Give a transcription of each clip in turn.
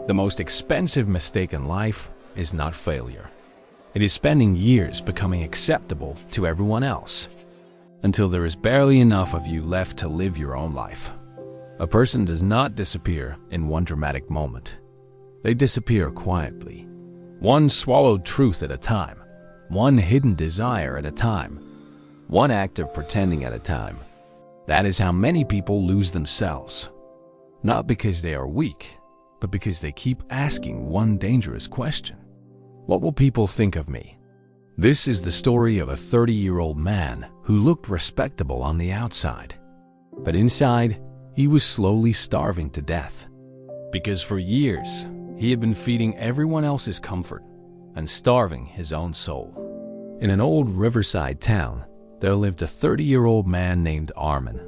The most expensive mistake in life is not failure. It is spending years becoming acceptable to everyone else, until there is barely enough of you left to live your own life. A person does not disappear in one dramatic moment. They disappear quietly, one swallowed truth at a time, one hidden desire at a time, one act of pretending at a time. That is how many people lose themselves. Not because they are weak, but because they keep asking one dangerous question. What will people think of me? This is the story of a 30-year-old man who looked respectable on the outside. But inside, he was slowly starving to death. Because for years, he had been feeding everyone else's comfort and starving his own soul. In an old riverside town, there lived a 30-year-old man named Arman.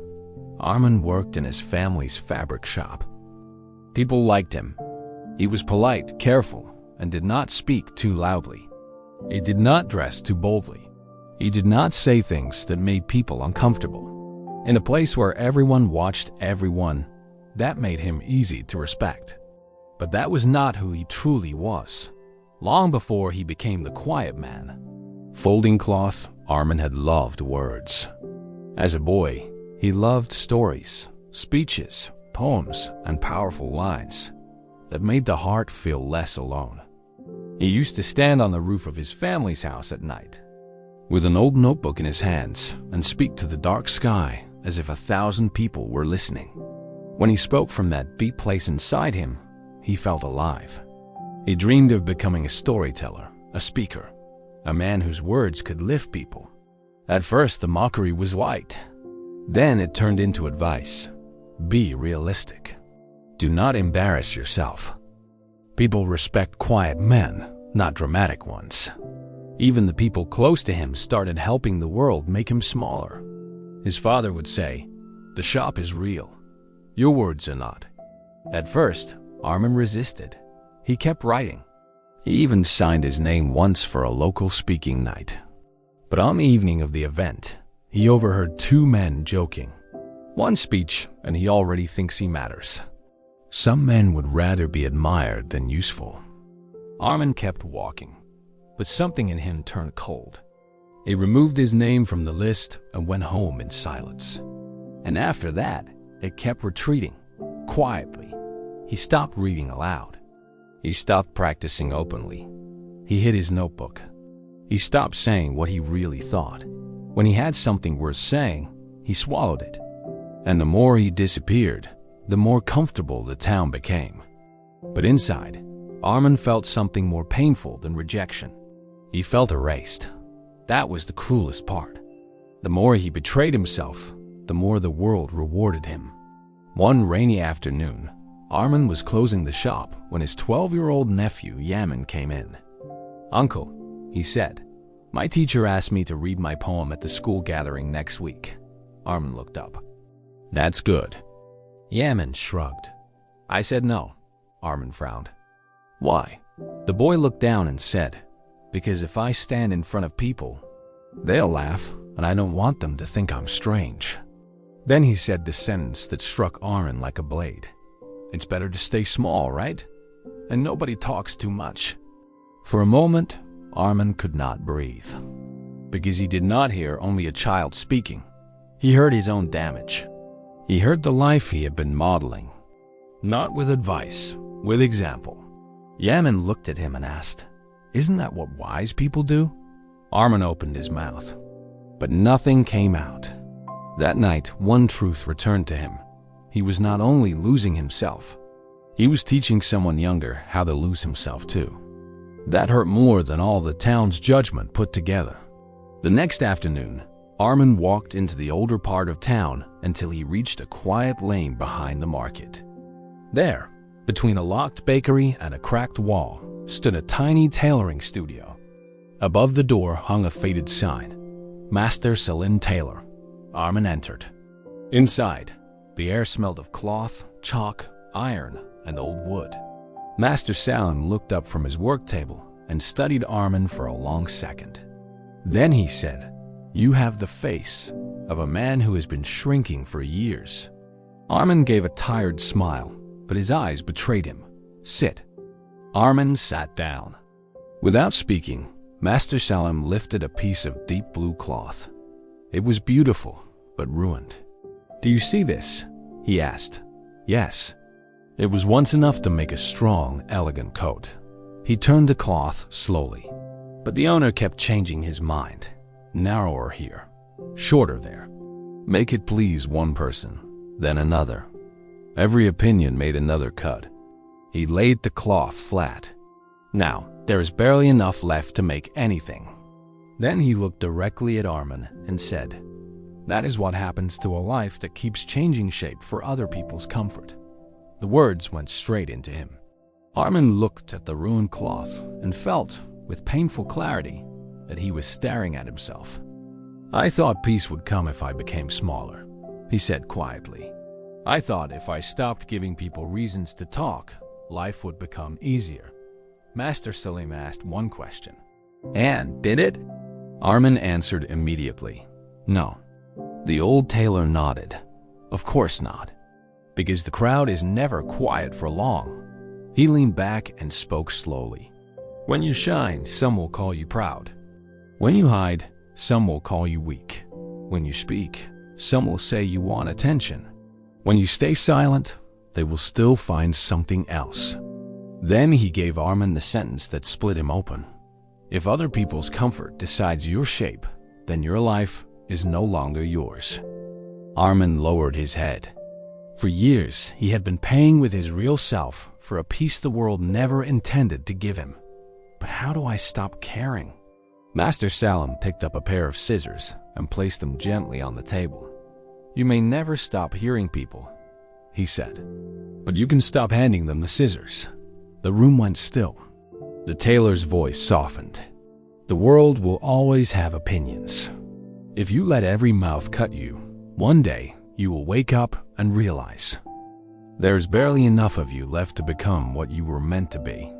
Arman worked in his family's fabric shop. People liked him. He was polite, careful, and did not speak too loudly. He did not dress too boldly. He did not say things that made people uncomfortable. In a place where everyone watched everyone, that made him easy to respect. But that was not who he truly was. Long before he became the quiet man, folding cloth, Arman had loved words. As a boy, he loved stories, speeches, poems, and powerful lines that made the heart feel less alone. He used to stand on the roof of his family's house at night, with an old notebook in his hands, and speak to the dark sky as if 1,000 people were listening. When he spoke from that deep place inside him, he felt alive. He dreamed of becoming a storyteller, a speaker, a man whose words could lift people. At first, the mockery was light. Then it turned into advice. Be realistic. Do not embarrass yourself. People respect quiet men, not dramatic ones. Even the people close to him started helping the world make him smaller. His father would say, "The shop is real. Your words are not." At first, Arman resisted. He kept writing. He even signed his name once for a local speaking night. But on the evening of the event, he overheard two men joking. One speech, and he already thinks he matters. Some men would rather be admired than useful. Arman kept walking, but something in him turned cold. He removed his name from the list and went home in silence. And after that, it kept retreating, quietly. He stopped reading aloud. He stopped practicing openly. He hid his notebook. He stopped saying what he really thought. When he had something worth saying, he swallowed it. And the more he disappeared, the more comfortable the town became. But inside, Arman felt something more painful than rejection. He felt erased. That was the cruelest part. The more he betrayed himself, the more the world rewarded him. One rainy afternoon, Arman was closing the shop when his 12-year-old nephew Yaman came in. "Uncle," he said, "my teacher asked me to read my poem at the school gathering next week." Arman looked up. "That's good." Yaman shrugged. "I said no." Arman frowned. "Why?" The boy looked down and said, "Because if I stand in front of people, they'll laugh, and I don't want them to think I'm strange." Then he said the sentence that struck Arman like a blade. "It's better to stay small, right? And nobody talks too much." For a moment, Arman could not breathe, because he did not hear only a child speaking. He heard his own damage. He heard the life he had been modeling. Not with advice, with example. Yaman looked at him and asked, "Isn't that what wise people do?" Arman opened his mouth, but nothing came out. That night, one truth returned to him. He was not only losing himself, he was teaching someone younger how to lose himself too. That hurt more than all the town's judgment put together. The next afternoon, Arman walked into the older part of town until he reached a quiet lane behind the market. There, between a locked bakery and a cracked wall, stood a tiny tailoring studio. Above the door hung a faded sign, "Master Salim Tailor." Arman entered. Inside, the air smelled of cloth, chalk, iron, and old wood. Master Salim looked up from his work table and studied Arman for a long second. Then he said, "You have the face of a man who has been shrinking for years." Arman gave a tired smile, but his eyes betrayed him. Sit. Arman sat down. Without speaking, Master Salam lifted a piece of deep blue cloth. It was beautiful, but ruined. "Do you see this?" he asked. "Yes." It was once enough to make a strong, elegant coat. He turned the cloth slowly. But the owner kept changing his mind. Narrower here, shorter there. Make it please one person, then another. Every opinion made another cut. He laid the cloth flat. Now, there is barely enough left to make anything. Then he looked directly at Arman and said, "That is what happens to a life that keeps changing shape for other people's comfort." The words went straight into him. Arman looked at the ruined cloth and felt, with painful clarity, that he was staring at himself. "I thought peace would come if I became smaller," he said quietly. "I thought if I stopped giving people reasons to talk, life would become easier." Master Salim asked one question. "And did it?" Arman answered immediately, "No." The old tailor nodded. "Of course not. Because the crowd is never quiet for long." He leaned back and spoke slowly. "When you shine, some will call you proud. When you hide, some will call you weak. When you speak, some will say you want attention. When you stay silent, they will still find something else." Then he gave Arman the sentence that split him open. "If other people's comfort decides your shape, then your life is no longer yours." Arman lowered his head. For years, he had been paying with his real self for a peace the world never intended to give him. But how do I stop caring? Master Salam picked up a pair of scissors and placed them gently on the table. "You may never stop hearing people," he said, "but you can stop handing them the scissors." The room went still. The tailor's voice softened. "The world will always have opinions. If you let every mouth cut you, one day you will wake up and realize there's barely enough of you left to become what you were meant to be."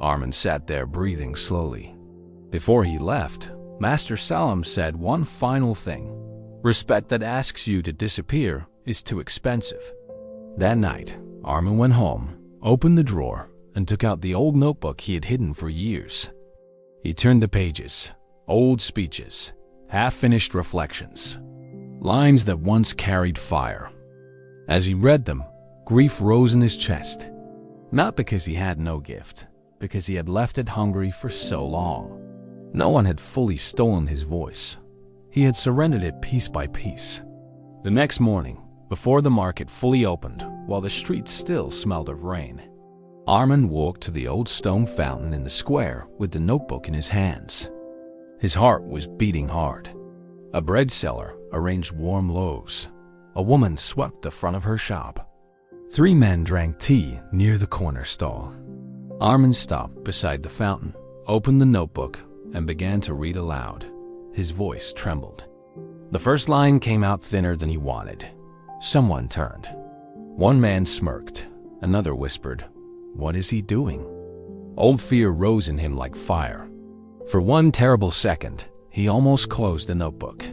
Arman sat there breathing slowly. Before he left, Master Salam said one final thing. "Respect that asks you to disappear is too expensive." That night, Arman went home, opened the drawer, and took out the old notebook he had hidden for years. He turned the pages, old speeches, half-finished reflections, lines that once carried fire. As he read them, grief rose in his chest. Not because he had no gift, because he had left it hungry for so long. No one had fully stolen his voice. He had surrendered it piece by piece. The next morning, before the market fully opened, while the streets still smelled of rain, Arman walked to the old stone fountain in the square with the notebook in his hands. His heart was beating hard. A bread seller arranged warm loaves. A woman swept the front of her shop. 3 men drank tea near the corner stall. Arman stopped beside the fountain, opened the notebook, and began to read aloud. His voice trembled. The first line came out thinner than he wanted. Someone turned. One man smirked. Another whispered, "What is he doing?" Old fear rose in him like fire. For one terrible second, he almost closed the notebook.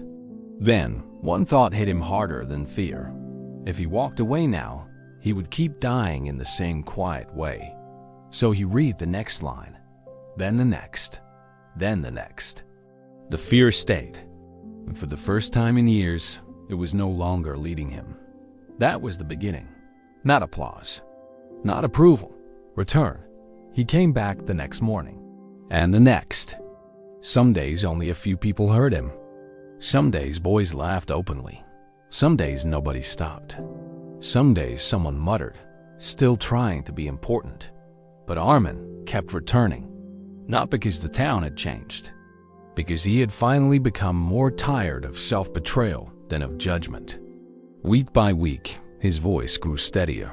Then, one thought hit him harder than fear. If he walked away now, he would keep dying in the same quiet way. So he read the next line, then the next, then the next. The fear stayed, and for the first time in years, it was no longer leading him. That was the beginning. Not applause, not approval, return. He came back the next morning, and the next. Some days only a few people heard him. Some days boys laughed openly. Some days nobody stopped. Some days someone muttered, still trying to be important. But Arman kept returning, not because the town had changed, because he had finally become more tired of self-betrayal than of judgment. Week by week, his voice grew steadier.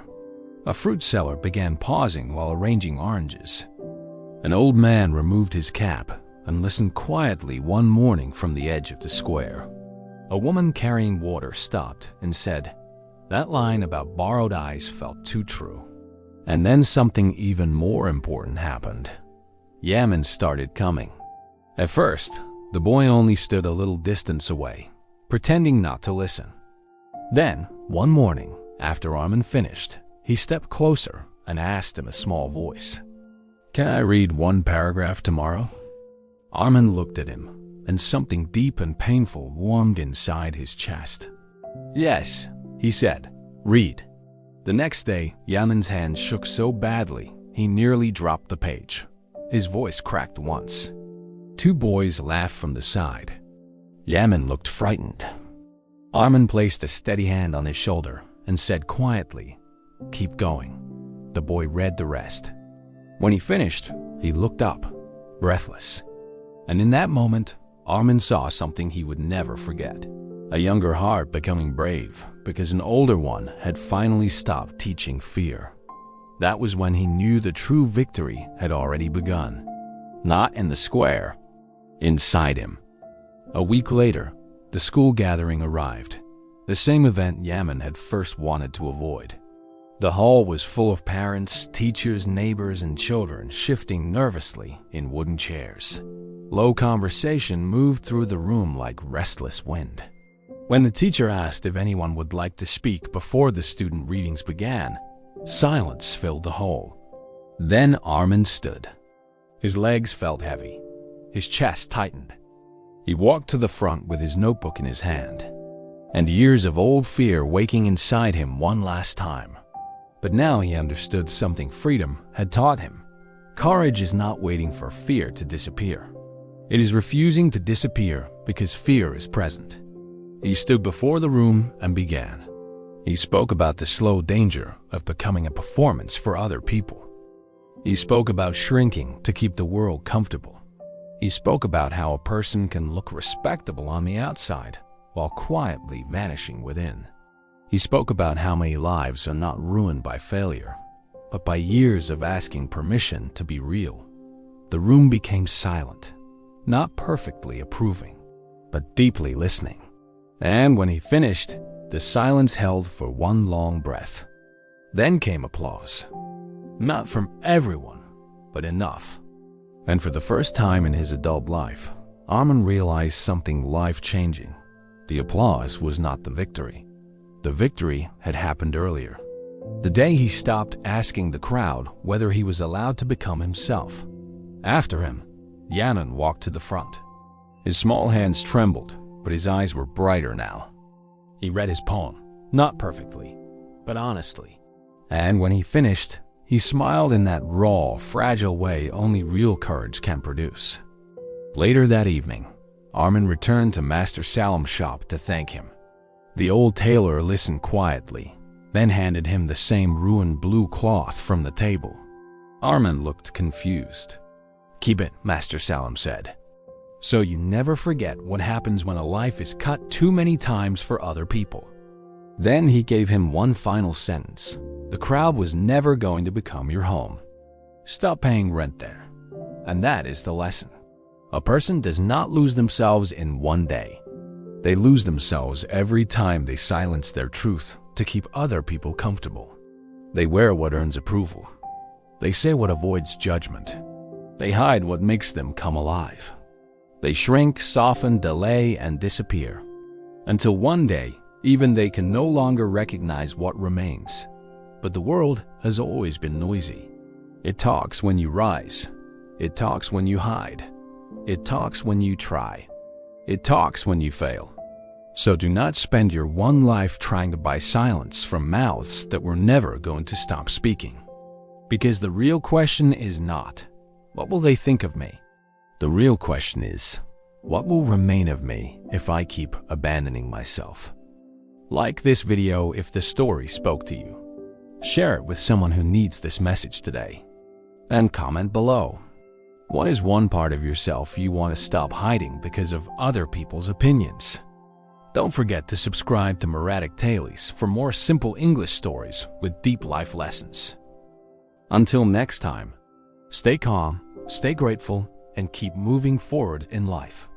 A fruit seller began pausing while arranging oranges. An old man removed his cap and listened quietly one morning from the edge of the square. A woman carrying water stopped and said, "That line about borrowed eyes felt too true." And then something even more important happened. Yaman started coming. At first, the boy only stood a little distance away, pretending not to listen. Then, one morning, after Arman finished, he stepped closer and asked in a small voice, "Can I read one paragraph tomorrow?" Arman looked at him, and something deep and painful warmed inside his chest. "Yes," he said, "read." The next day, Yaman's hand shook so badly, he nearly dropped the page. His voice cracked once. Two boys laughed from the side. Yaman looked frightened. Arman placed a steady hand on his shoulder and said quietly, "Keep going." The boy read the rest. When he finished, he looked up, breathless. And in that moment, Arman saw something he would never forget. A younger heart becoming brave because an older one had finally stopped teaching fear. That was when he knew the true victory had already begun. Not in the square, inside him. A week later, the school gathering arrived. The same event Yaman had first wanted to avoid. The hall was full of parents, teachers, neighbors, and children shifting nervously in wooden chairs. Low conversation moved through the room like restless wind. When the teacher asked if anyone would like to speak before the student readings began, silence filled the hall. Then Arman stood. His legs felt heavy. His chest tightened. He walked to the front with his notebook in his hand, and years of old fear waking inside him one last time. But now he understood something freedom had taught him. Courage is not waiting for fear to disappear. It is refusing to disappear because fear is present. He stood before the room and began. He spoke about the slow danger of becoming a performance for other people. He spoke about shrinking to keep the world comfortable. He spoke about how a person can look respectable on the outside while quietly vanishing within. He spoke about how many lives are not ruined by failure, but by years of asking permission to be real. The room became silent, not perfectly approving, but deeply listening. And when he finished, the silence held for one long breath. Then came applause. Not from everyone, but enough. And for the first time in his adult life, Arman realized something life-changing. The applause was not the victory. The victory had happened earlier. The day he stopped asking the crowd whether he was allowed to become himself. After him, Yaman walked to the front. His small hands trembled, but his eyes were brighter now. He read his poem, not perfectly, but honestly. And when he finished, he smiled in that raw, fragile way only real courage can produce. Later that evening, Arman returned to Master Salim's shop to thank him. The old tailor listened quietly, then handed him the same ruined blue cloth from the table. Arman looked confused. "Keep it," Master Salim said, "so you never forget what happens when a life is cut too many times for other people." Then he gave him one final sentence. The crowd was never going to become your home. Stop paying rent there. And that is the lesson. A person does not lose themselves in one day. They lose themselves every time they silence their truth to keep other people comfortable. They wear what earns approval. They say what avoids judgment. They hide what makes them come alive. They shrink, soften, delay, and disappear. Until one day, even they can no longer recognize what remains. But the world has always been noisy. It talks when you rise. It talks when you hide. It talks when you try. It talks when you fail. So do not spend your one life trying to buy silence from mouths that were never going to stop speaking. Because the real question is not, what will they think of me? The real question is, what will remain of me if I keep abandoning myself? Like this video if the story spoke to you. Share it with someone who needs this message today. And comment below. What is one part of yourself you want to stop hiding because of other people's opinions? Don't forget to subscribe to Meratic Tales for more simple English stories with deep life lessons. Until next time, stay calm, stay grateful, and keep moving forward in life.